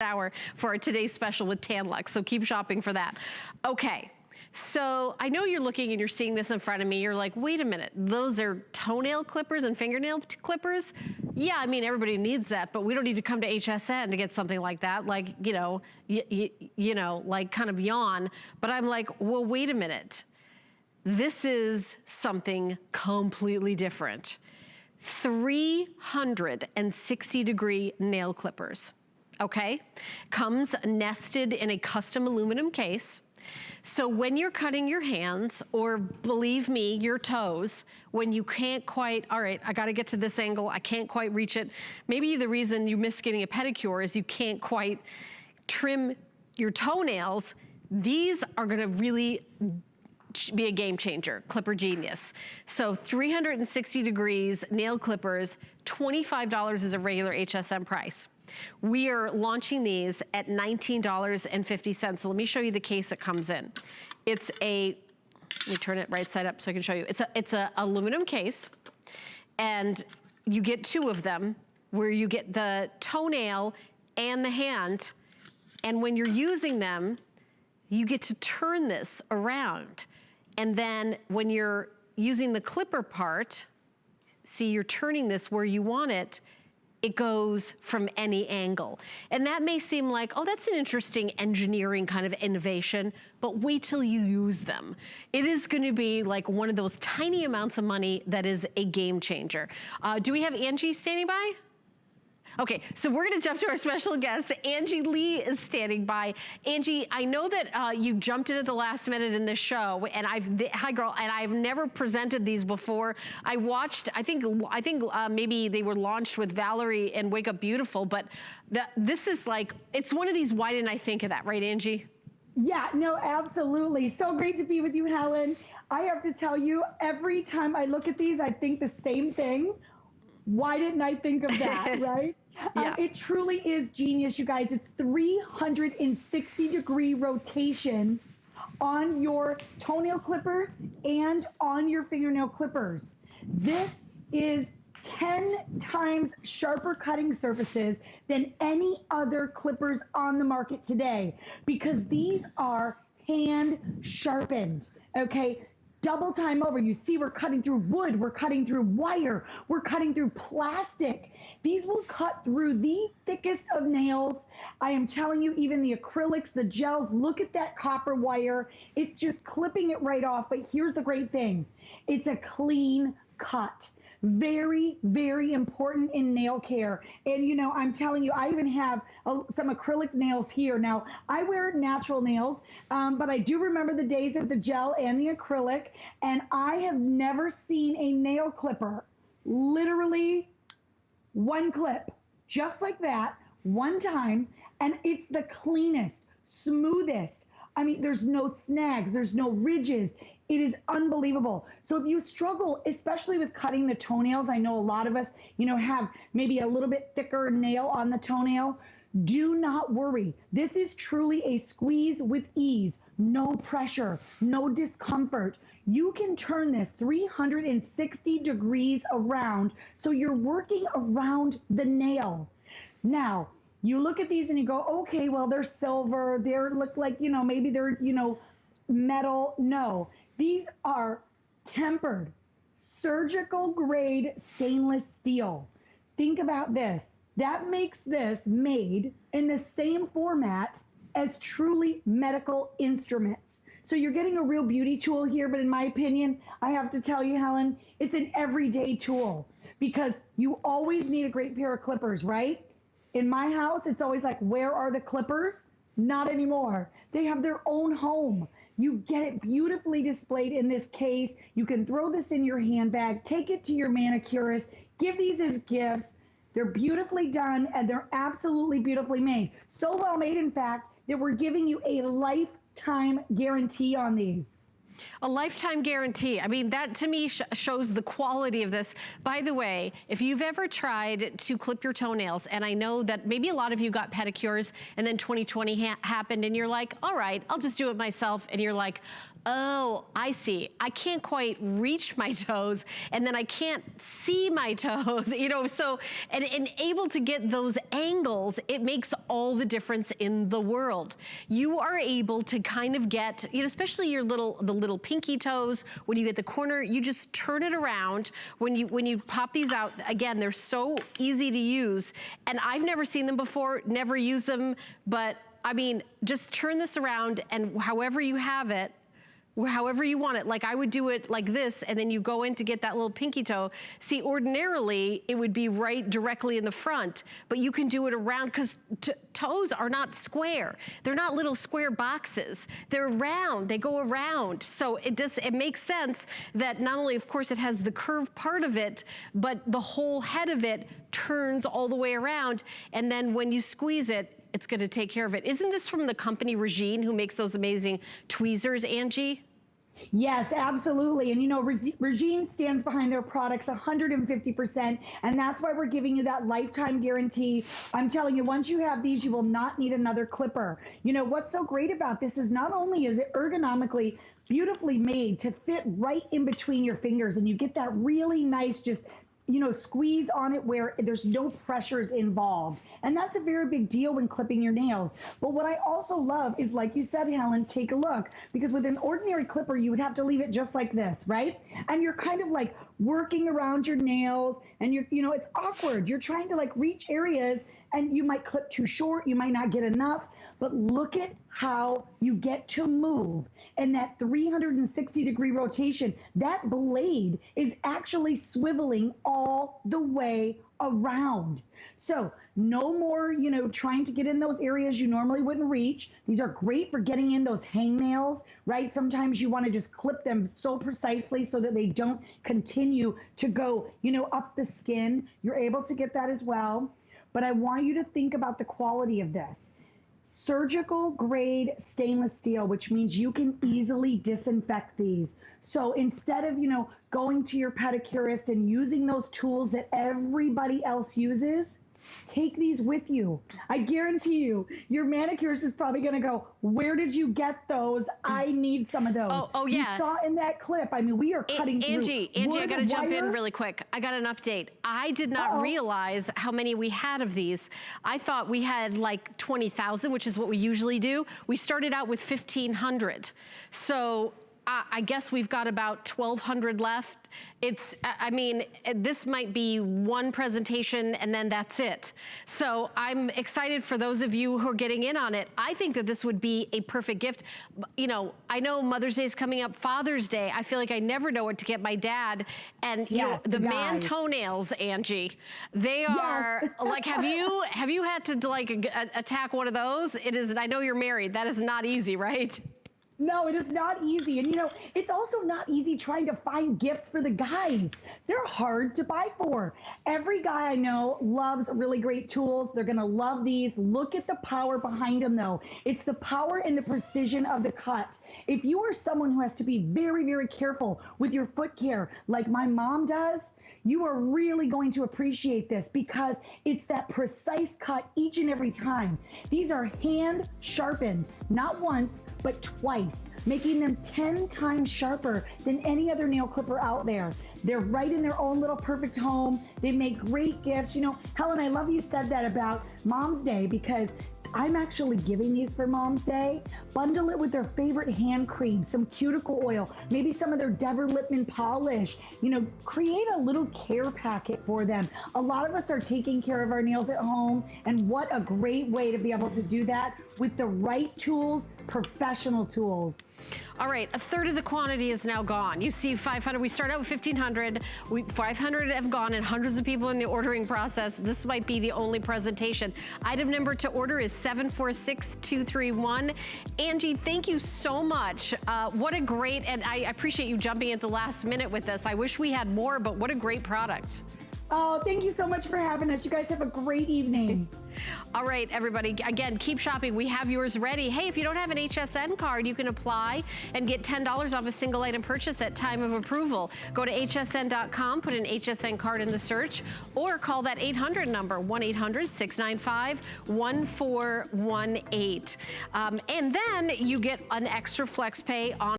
hour for today's special with Tan-Luxe, so keep shopping for that. Okay. So I know you're looking and you're seeing this in front of me. You're like, wait a minute, those are toenail clippers and fingernail clippers? Yeah, I mean, everybody needs that, but we don't need to come to HSN to get something like that. Like, you know, like kind of yawn. But I'm like, well, wait a minute. This is something completely different. 360-degree nail clippers, okay? Comes nested in a custom aluminum case. So when you're cutting your hands, or believe me, your toes, when you can't quite, all right, I gotta get to this angle, I can't quite reach it. Maybe the reason you miss getting a pedicure is you can't quite trim your toenails. These are gonna really be a game changer, Clipper Genius. So 360 degrees nail clippers, $25 is a regular HSN price. We are launching these at $19.50. So let me show you the case it comes in. It's a, let me turn it right side up so I can show you. It's a aluminum case, and you get two of them where you get the toenail and the hand. And when you're using them, you get to turn this around. And then when you're using the clipper part, see, you're turning this where you want it, it goes from any angle. And that may seem like, oh, that's an interesting engineering kind of innovation, but wait till you use them. It is gonna be like one of those tiny amounts of money that is a game changer. Do we have Angie standing by? Okay, so we're gonna jump to our special guest. Angie Lee is standing by. Angie, I know that you jumped in at the last minute in this show, and hi girl, and I've never presented these before. I watched, I think maybe they were launched with Valerie and Wake Up Beautiful, but this is like, it's one of these, why didn't I think of that, right, Angie? Yeah, no, absolutely. So great to be with you, Helen. I have to tell you, every time I look at these, I think the same thing. Why didn't I think of that, right? Yeah. It truly is genius, you guys. It's 360-degree rotation on your toenail clippers and on your fingernail clippers. This is 10 times sharper cutting surfaces than any other clippers on the market today, because these are hand sharpened, okay? Double time over. You see, we're cutting through wood, we're cutting through wire, we're cutting through plastic. These will cut through the thickest of nails. I am telling you, even the acrylics, the gels, look at that copper wire. It's just clipping it right off. But here's the great thing. It's a clean cut. Very, very important in nail care. And you know, I'm telling you, I even have some acrylic nails here. Now, I wear natural nails, but I do remember the days of the gel and the acrylic, and I have never seen a nail clipper, literally one clip, just like that, one time, and it's the cleanest, smoothest. I mean, there's no snags, there's no ridges. It is unbelievable. So if you struggle, especially with cutting the toenails, I know a lot of us, you know, have maybe a little bit thicker nail on the toenail. Do not worry. This is truly a squeeze with ease, no pressure, no discomfort. You can turn this 360 degrees around, so you're working around the nail. Now, you look at these and you go, okay, well, they're silver, they look like, you know, maybe they're, you know, metal. No. These are tempered, surgical grade stainless steel. Think about this. That makes this made in the same format as truly medical instruments. So you're getting a real beauty tool here, but in my opinion, I have to tell you, Helen, it's an everyday tool, because you always need a great pair of clippers, right? In my house, it's always like, where are the clippers? Not anymore. They have their own home. You get it beautifully displayed in this case. You can throw this in your handbag, take it to your manicurist, give these as gifts. They're beautifully done, and they're absolutely beautifully made. So well made, in fact, that we're giving you a lifetime guarantee on these. A lifetime guarantee. I mean, that to me shows the quality of this. By the way, if you've ever tried to clip your toenails, and I know that maybe a lot of you got pedicures and then 2020 happened and you're like, all right, I'll just do it myself. And you're like, Oh, I see. I can't quite reach my toes, and then I can't see my toes, you know, so, and able to get those angles, it makes all the difference in the world. You are able to kind of get, you know, especially the little pinky toes, when you get the corner, you just turn it around. When you pop these out, again, they're so easy to use, and I've never seen them before, never used them, but I mean, just turn this around, and however you have it, however you want it. Like I would do it like this, and then you go in to get that little pinky toe. See, ordinarily, it would be right directly in the front, but you can do it around, because toes are not square. They're not little square boxes. They're round, they go around. So it makes sense that not only, of course, it has the curved part of it, but the whole head of it turns all the way around, and then when you squeeze it, it's gonna take care of it. Isn't this from the company Regine, who makes those amazing tweezers, Angie? Yes, absolutely. And you know, Regine stands behind their products 150%, and that's why we're giving you that lifetime guarantee. I'm telling you, once you have these, you will not need another clipper. You know, what's so great about this is not only is it ergonomically beautifully made to fit right in between your fingers, and you get that really nice, just, you know, squeeze on it where there's no pressures involved. And that's a very big deal when clipping your nails. But what I also love is, like you said, Helen, take a look, because with an ordinary clipper, you would have to leave it just like this, right? And you're kind of like working around your nails, and you know, it's awkward. You're trying to like reach areas, and you might clip too short, you might not get enough, but look at how you get to move. And that 360-degree rotation, that blade is actually swiveling all the way around. So no more, you know, trying to get in those areas you normally wouldn't reach. These are great for getting in those hangnails, right? Sometimes you want to just clip them so precisely so that they don't continue to go, you know, up the skin. You're able to get that as well. But I want you to think about the quality of this. Surgical grade stainless steel, which means you can easily disinfect these. So instead of, you know, going to your pedicurist and using those tools that everybody else uses, take these with you. I guarantee you, your manicurist is probably going to go, where did you get those? I need some of those. Oh yeah. You saw in that clip. I mean, we are cutting Angie, through I got to jump in wire. really quick. I got an update. I did not realize how many we had of these. I thought we had like 20,000, which is what we usually do. We started out with 1,500. So I guess we've got about 1,200 left. I mean, this might be one presentation and then that's it. So I'm excited for those of you who are getting in on it. I think that this would be a perfect gift. You know, I know Mother's Day is coming up, Father's Day. I feel like I never know what to get my dad. And you know, the man toenails, Angie, they are like, have you had to like attack one of those? It is, I know you're married. That is not easy, right? No, it is not easy. And you know, it's also not easy trying to find gifts for the guys. They're hard to buy for. Every guy I know loves really great tools. They're going to love these. Look at the power behind them though. It's the power and the precision of the cut. If you are someone who has to be very, very careful with your foot care, like my mom does, you are really going to appreciate this because it's that precise cut each and every time. These are hand sharpened, not once, but twice, making them 10 times sharper than any other nail clipper out there. They're right in their own little perfect home. They make great gifts. You know, Helen, I love you said that about Mom's Day, because I'm actually giving these for Mom's Day. Bundle it with their favorite hand cream, some cuticle oil, maybe some of their Dever Lippmann polish. You know, create a little care packet for them. A lot of us are taking care of our nails at home, and what a great way to be able to do that with the right tools, professional tools. All right, a third of the quantity is now gone. You see 500, we started out with 1,500, 500 have gone, and hundreds of people in the ordering process. This might be the only presentation. Item number to order is 746231. Angie, thank you so much. What a great, and I appreciate you jumping at the last minute with this. I wish we had more, but what a great product. Oh, thank you so much for having us. You guys have a great evening. All right, everybody, again, keep shopping. We have yours ready. Hey, if you don't have an HSN card, you can apply and get $10 off a single item purchase at time of approval. Go to hsn.com, put an HSN card in the search, or call that 800 number, 1-800-695-1418. And then you get an extra flex pay on